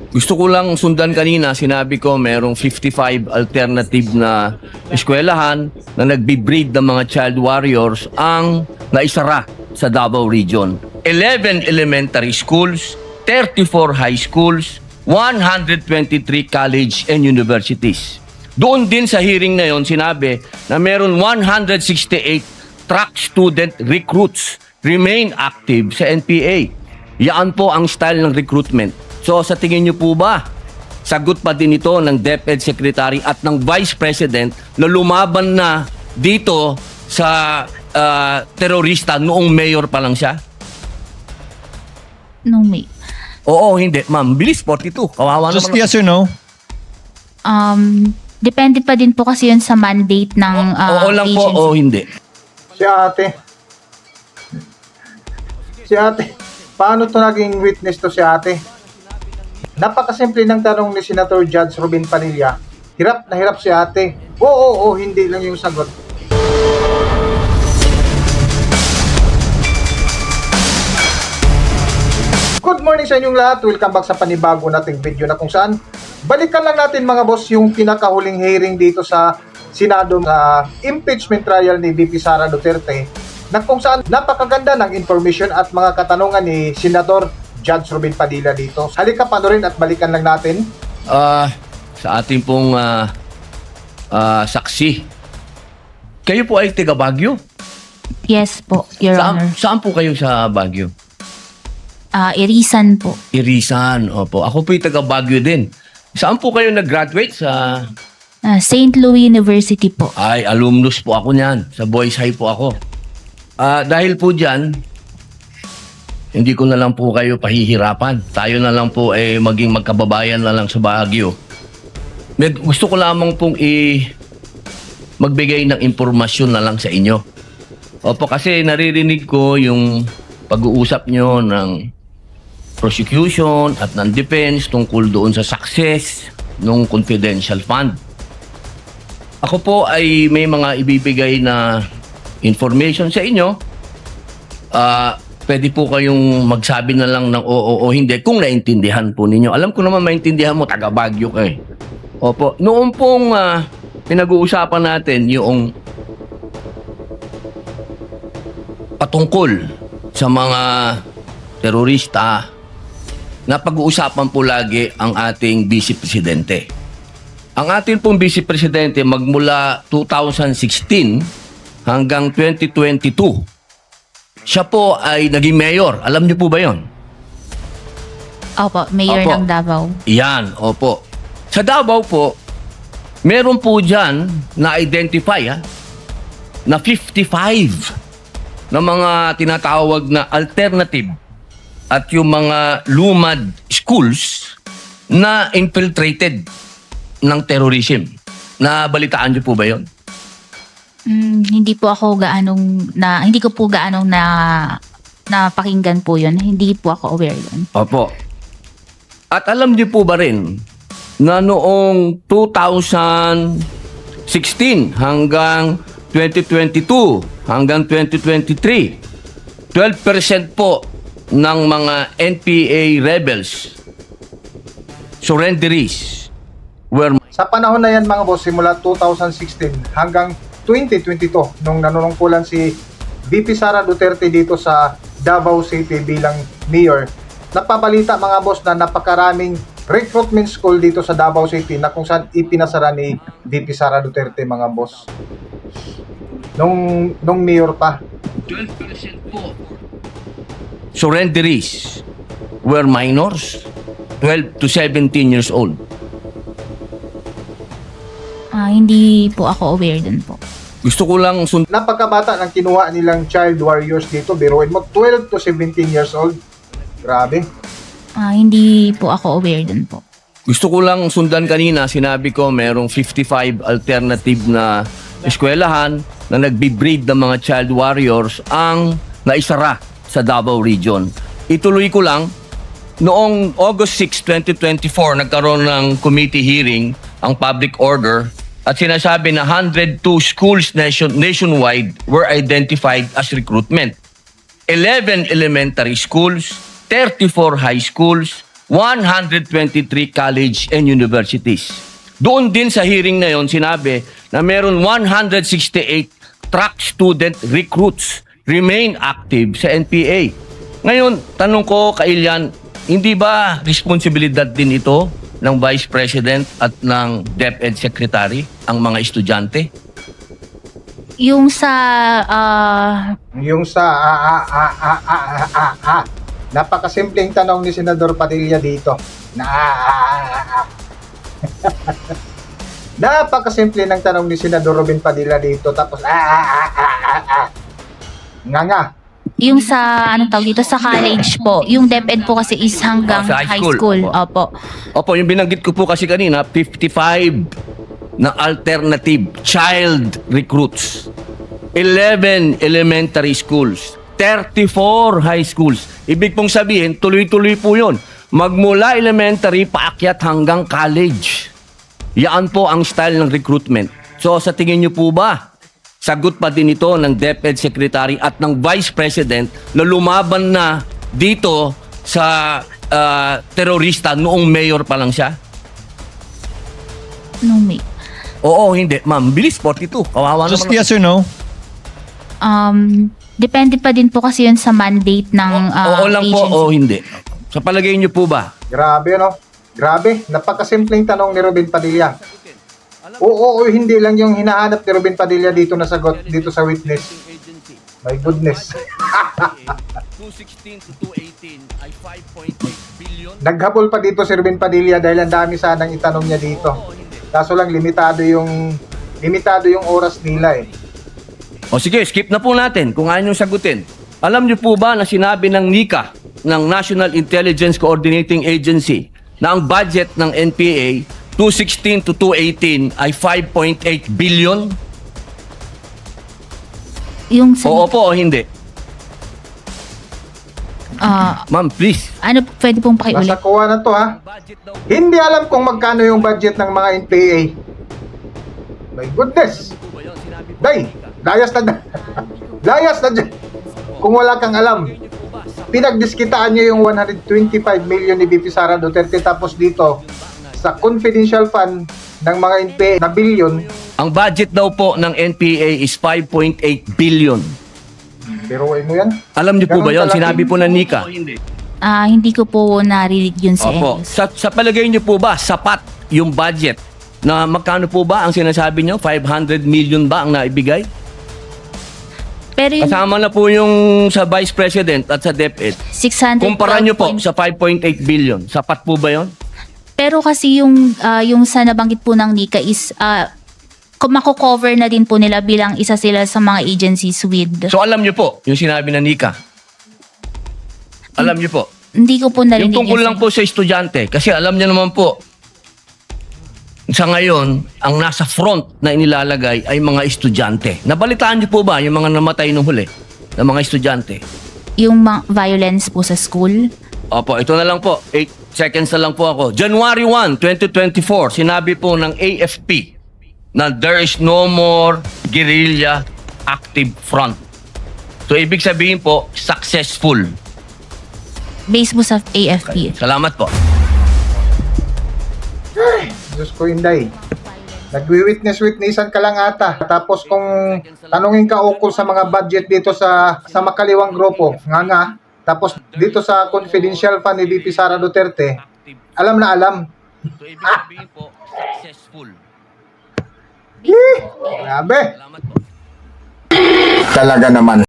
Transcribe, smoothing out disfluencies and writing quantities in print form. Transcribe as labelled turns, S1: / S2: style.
S1: Gusto ko lang sundan kanina, sinabi ko merong 55 alternative na eskwelahan na nagbe-breed ng mga child warriors ang naisara sa Davao Region. 11 elementary schools, 34 high schools, 123 college and universities. Doon din sa hearing na yon sinabi na meron 168 track student recruits remain active sa NPA. Yan po ang style ng recruitment. So sa tingin niyo po ba, sagot pa din ito ng DepEd Secretary at ng Vice President na lumaban na dito sa terorista noong mayor pa lang siya?
S2: No, may.
S1: Oo, hindi. Ma'am, bilis, 42. Kawawa
S3: Just
S1: naman.
S3: yes or no?
S2: Depende pa din po kasi yun sa mandate ng
S1: Oo lang po
S2: agency.
S1: o hindi.
S4: Si ate, paano to naging witness to si ate? Napakasimple ng tanong ni Senator Judge Robin Padilla. Hirap na hirap si ate. Oo, hindi lang yung sagot. Good morning sa inyong lahat. Welcome back sa panibago nating video na kung saan balikan lang natin mga boss yung pinakahuling hearing dito sa Senado sa impeachment trial ni VP Sara Duterte na kung saan napakaganda ng information at mga katanungan ni Senator Judge Robin Padilla dito. Halika panoorin at balikan lang natin.
S1: Sa ating pong saksi, kayo po ay taga Baguio?
S2: Yes po, Your Honor.
S1: Saan po kayo sa Baguio?
S2: Irisan po.
S1: Irisan, opo. Ako po yung taga Baguio din. Saan po kayo nag-graduate? Sa...
S2: St. Louis University po.
S1: Ay, alumnus po ako niyan. Sa Boys High po ako. Dahil po dyan, hindi ko na lang po kayo pahihirapan. Tayo na lang po maging magkababayan na lang sa Baguio. Gusto ko lamang pong magbigay ng impormasyon na lang sa inyo. Opo, kasi naririnig ko yung pag-uusap nyo ng prosecution at ng defense tungkol doon sa success ng confidential fund. Ako po ay may mga ibibigay na information sa inyo. Pwede po kayong magsabi na lang ng oo o hindi kung naintindihan po ninyo. Alam ko naman maintindihan mo, taga Baguio ka eh. Opo, noong pong pinag-uusapan natin yung patungkol sa mga terorista, napag-uusapan po lagi ang ating Vice Presidente. Ang ating pong Vice Presidente magmula 2016 hanggang 2022, siya po ay naging mayor. Alam niyo po ba yon?
S2: Opo, Mayor
S1: Opo.
S2: ng Davao.
S1: Yan, opo. Sa Davao po, meron po dyan na-identify na 55 na mga tinatawag na alternative at yung mga lumad schools na infiltrated ng terrorism. Nabalitaan niyo po ba yon?
S2: Hindi ko po gaanong napakinggan po yun. Hindi po ako aware yun.
S1: Opo. At alam niyo po ba rin na noong 2016 hanggang 2022 hanggang 2023, 12% po ng mga NPA rebels, surrenderies, were...
S4: Sa panahon na yan mga boss, simula 2016 hanggang 2022, nung nanunungkulan si VP Sara Duterte dito sa Davao City bilang mayor, napabalita mga boss na napakaraming recruitment school dito sa Davao City na kung saan ipinasara ni VP Sara Duterte mga boss. Nung mayor pa.
S1: 12% po surrenderies were minors, 12 to 17 years old.
S2: Hindi po ako aware dun po.
S1: Gusto ko lang
S4: Napakabata ng kinuha nilang child warriors dito. Biruin mo, 12 to 17 years old. Grabe.
S2: Hindi po ako aware dun po.
S1: Gusto ko lang sundan kanina, sinabi ko merong 55 alternative na eskwelahan na nagbe-breed ng mga child warriors ang naisara sa Davao Region. Ituloy ko lang, noong August 6, 2024, nagkaroon ng committee hearing ang public order at sinasabi na 102 schools nationwide were identified as recruitment. 11 elementary schools, 34 high schools, 123 college and universities. Doon din sa hearing na yon sinabi na meron 168 track student recruits remain active sa NPA. Ngayon, tanong ko kay Ilian, hindi ba responsibilidad din ito ng Vice President at ng DepEd Secretary ang mga estudyante?
S2: Yung sa
S4: Napakasimpleng tanong ni Senador Padilla dito. Napakasimple ng tanong ni Senador Robin Padilla dito. Tapos nga.
S2: yung sa anong tawag dito sa college po. Yung DepEd po kasi is hanggang
S1: Sa high
S2: high
S1: school.
S2: school.
S1: Opo.
S2: Opo.
S1: Opo, yung binanggit ko po kasi kanina, 55 na alternative child recruits. 11 elementary schools. 34 high schools. Ibig pong sabihin, tuloy-tuloy po yun. Magmula elementary, paakyat hanggang college. Yan po ang style ng recruitment. So sa tingin niyo po ba, sagot pa din ito ng DepEd Secretary at ng Vice President na lumaban na dito sa terorista noong mayor pa lang siya?
S2: No, may.
S1: Oo, hindi. Ma'am, bilis, 42. Kawawa
S3: Just
S1: naman.
S3: yes or no?
S2: Depende pa din po kasi yun sa mandate ng
S1: Oo lang po
S2: agency.
S1: o hindi. Sa palagay niyo po ba?
S4: Grabe, no? Grabe. Napakasimpleng tanong ni Robin Padilla. Oo, hindi lang yung hinahanap ni Robin Padilla dito na sagot dito sa witness. My goodness.
S1: 216 to 218 ay 5.8 billion.
S4: Naghabol pa dito si Robin Padilla dahil ang dami sanang itanong niya dito. Kaso lang limitado yung oras nila eh.
S1: O sige, skip na po natin kung ayaw nyo sagutin. Alam niyo po ba na sinabi ng NICA, ng National Intelligence Coordinating Agency, na ang budget ng NPA 216 to 218 ay 5.8 billion?
S2: Yung sa,
S1: Oo po o hindi? Ma'am, please.
S2: ano, pwede pong pakiulit.
S4: Nasa kuha na to ha. Hindi alam kung magkano yung budget ng mga NPA. My goodness. Day, layas na layas na dyan. Kung wala kang alam. Pinagdiskitaan nyo yung 125 million ni BP Sara Duterte tapos dito sa confidential fund ng mga NPA na billion.
S1: Ang budget daw po ng NPA is 5.8 billion.
S4: Biruin mo yan.
S1: Alam niyo po
S4: Ganun
S1: ba yun?
S4: kalaki.
S1: Sinabi po ng NICA.
S2: Hindi ko po narinig yun sa
S1: Opo.
S2: English.
S1: Sa palagay niyo po ba, sapat yung budget na magkano po ba ang sinasabi niyo? 500 million ba ang naibigay?
S2: Pero yung
S1: Kasama na po yung sa Vice President at sa DepEd.
S2: 600
S1: Kumpara niyo po sa 5.8 billion. Sapat po ba yun?
S2: Pero kasi yung sa nabanggit po ng NICA is mako-cover na din po nila bilang isa sila sa mga agencies with.
S1: So alam niyo po yung sinabi ng NICA. Alam niyo po.
S2: Hindi ko po narinig
S1: Yung tungkol
S2: yun
S1: lang po sa estudyante. Kasi alam niyo naman po, sa ngayon, ang nasa front na inilalagay ay mga estudyante. Nabalitaan niyo po ba yung mga namatay nung huli na mga estudyante?
S2: Yung violence po sa school.
S1: Opo, ito na lang po. 8 seconds na lang po ako. January 1, 2024, sinabi po ng AFP na there is no more guerrilla active front. So, ibig sabihin po, successful.
S2: Based po sa AFP.
S1: Salamat po.
S4: Diyos ko, Inday. Nagwi-witnessan ka lang ata. Tapos kung tanungin ka ukol sa mga budget dito sa makaliwang grupo, nga. Tapos dito sa confidential fund ni BP Sara Duterte, alam na alam.
S1: So, ibig sabihin po, successful.
S4: Grabe.
S1: Salamat po.
S5: Talaga naman.